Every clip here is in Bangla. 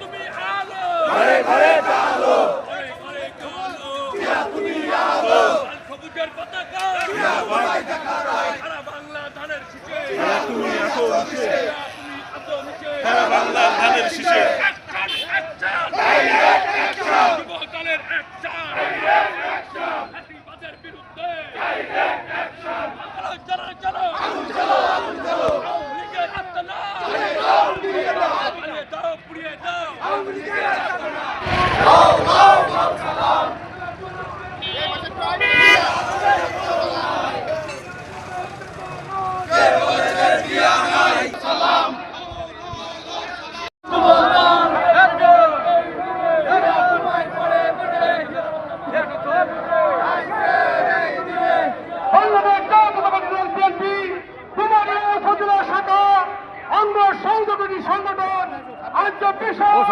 তুমি আলো ঘরে ঘরে আলো ঘরে ঘরে আলো তুমি আলো সবুজের পতাকা সারা বাংলা ধানের শীষে তুমি এত শীষে সারা বাংলা ধানের শীষে যুবদলের অ্যাকশন বিরুদ্ধে চলো পুড়িয়ে দাও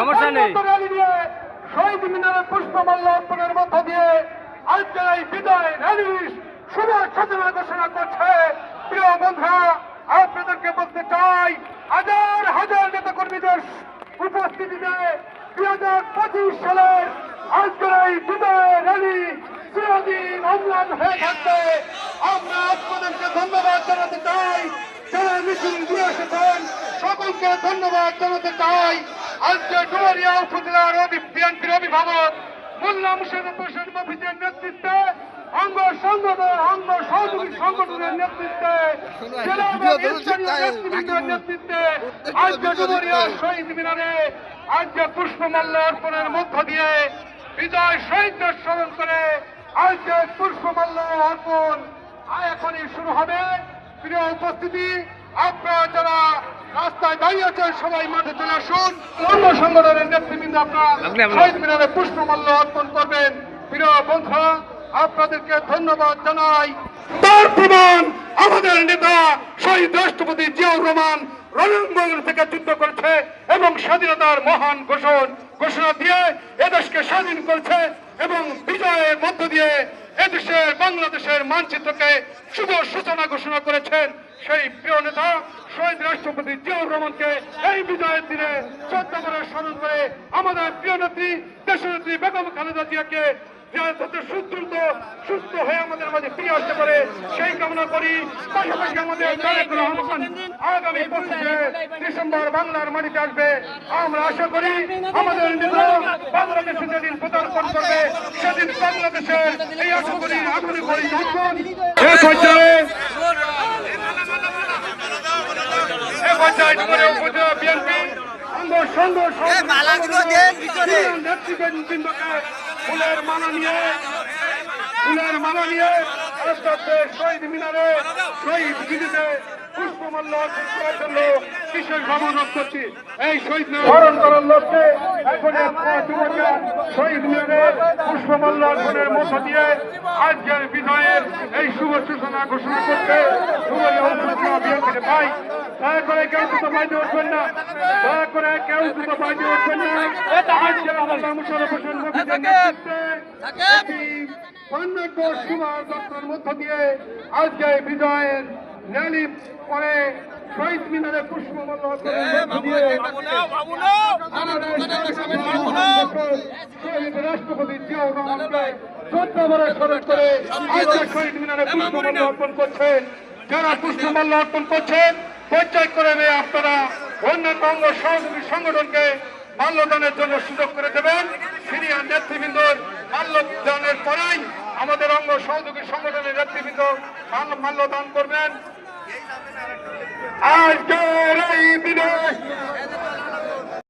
সমস্যা নেই শহীদ মিনারে পুষ্পমাল্য অর্পণের মধ্য দিয়ে আজকে এই বিদায় র্যালির শুভ সূচনা ঘোষণা করছে। প্রিয় বন্ধুরা, আপনাদেরকে বলতে চাই হাজার হাজার নেতা কর্মীদের উপস্থিতিতে 2025 সালের আজকের এই বিদায় র্যালি চিরদিন অম্লান হয়ে থাকবে। আমরা আপনাদেরকে ধন্যবাদ জানাতে চাই, যারা মিছিল দিয়ে এসেছেন সকলকে ধন্যবাদ জানাতে চাই। আজকে ডুয়ারিয়া উপজেলার বিএনপির অভিভাবক মোল্লা মুশাররফ হোসেন মফিজের নেতৃত্বে অঙ্গ সহযোগী সংগঠনের নেতৃত্বে জেলা নেতৃবৃন্দের নেতৃত্বে আজকে ডুয়ারিয়া শহীদ মিনারে আজকে পুষ্পমাল্য অর্পণের মধ্য দিয়ে বিজয় শহীদদের স্মরণ করে আজকে পুষ্পমাল্য অর্পণ এখনই শুরু হবে। প্রিয় উপস্থিতি, আপনারা যারা রাস্তায় দাঁড়িয়ে আছেন সবাই মাঠে চলে আসুন। অন্য সংগঠনের নেতৃবৃন্দ আপনারা শহীদ মিনারে পুষ্পমাল্য অর্পণ করবেন। প্রিয় বন্ধুরা, আপনাদেরকে ধন্যবাদ জানাই। তার প্রমাণ আমাদের নেতা শহীদ রাষ্ট্রপতি জিয়াউর রহমান রণাঙ্গন থেকে যুদ্ধ করেছে এবং স্বাধীনতার মহান ঘোষণা দিয়ে এদেশকে স্বাধীন করেছে এবং বিজয়ের মধ্য দিয়ে এদেশের বাংলাদেশের মানচিত্রকে শুভ সূচনা ঘোষণা করেছেন। সেই প্রিয় নেতা শহীদ রাষ্ট্রপতি জিয়াউর রহমানকে এই বিজয়ের দিনে শ্রদ্ধা করে স্মরণ করে আমাদের প্রিয় নেত্রী দেশনেত্রী বেগম খালেদা জিয়াকে সুস্থ হয়ে আমাদের মাঝে ফিরে আসতে পারে সেই কামনা করি। পাশাপাশি আমাদের আগামী 25 ডিসেম্বর বাংলার মাটিতে আসবে। আমরা আশা করি আমাদের নেতা বাংলাদেশে যেদিন পদার্পণ করবে সেদিন বাংলাদেশের এই আশা করি আগুনে করি বিএনপি নেতৃবৃন্দকে ফুলের মালা নিয়ে শহীদ মিনারে শহীদ বিজেতে পুষ্পমাল্য অর্পণ করার জন্য বিশেষভাবে অনুরোধ করছি। এই শহীদ স্মরণ করার লক্ষ্যে এখন শহীদ মিনারে পুষ্পমাল্য অর্পণের মধ্য দিয়ে আজকের বিজয়ের এই শুভ সূচনা ঘোষণা করতে ভাই দয়া করে কেউ দুটো বাইরে উঠবেন না, দয়া করে কেউ দুটো বাইরে উঠবেন না। আজকে মুশাররফ হোসেন মফিজের নেতৃত্বে মধ্য দিয়ে আজকে বিজয়ের র্যালি পরে শহীদ মিনারে পুষ্পমাল্য শহীদ রাষ্ট্রপতি জিয়াউর রহমানকে শ্রদ্ধা ভরে স্মরণ করে আজকে শহীদ মিনারে পুষ্পমাল্য অর্পণ করছেন। যারা পুষ্পমাল্য অর্পণ করছেন পরিচয় করে আপনারা অন্যান্য অঙ্গ সহযোগী সংগঠনকে মাল্যদানের জন্য সুযোগ করে দেবেন। সিনিয়র নেতৃবৃন্দর মাল্যদানের পরেই আমাদের অঙ্গ সহযোগী সংগঠনের নেতৃবৃন্দ মাল্যদান করবেন। আজকের এই দিনে